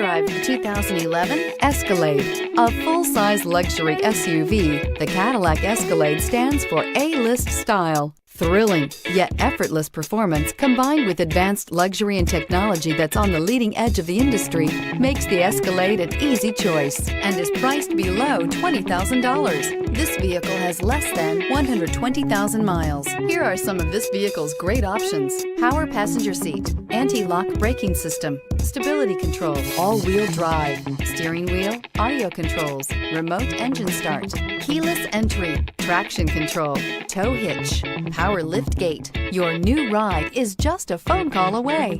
drive the 2011 Escalade. A full-size luxury SUV, the Cadillac Escalade stands for A-list style. Thrilling, yet effortless performance combined with advanced luxury and technology that's on the leading edge of the industry makes the Escalade an easy choice and is priced below $20,000. This vehicle has less than 120,000 miles. Here are some of this vehicle's great options: power passenger seat, anti-lock braking system, stability control, all-wheel drive, steering wheel audio controls, remote engine start, keyless entry, traction control, tow hitch, power lift gate. Your new ride is just a phone call away.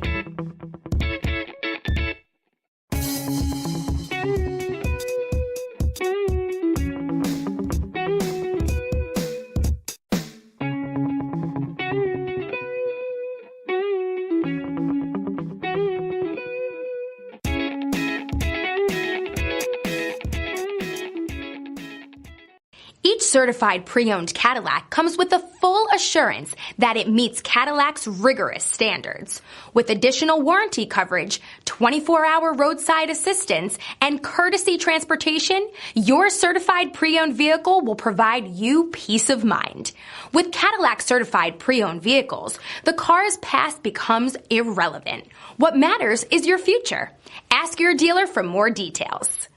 Each certified pre-owned Cadillac comes with the full assurance that it meets Cadillac's rigorous standards. With additional warranty coverage, 24-hour roadside assistance, and courtesy transportation, your certified pre-owned vehicle will provide you peace of mind. With Cadillac certified pre-owned vehicles, the car's past becomes irrelevant. What matters is your future. Ask your dealer for more details.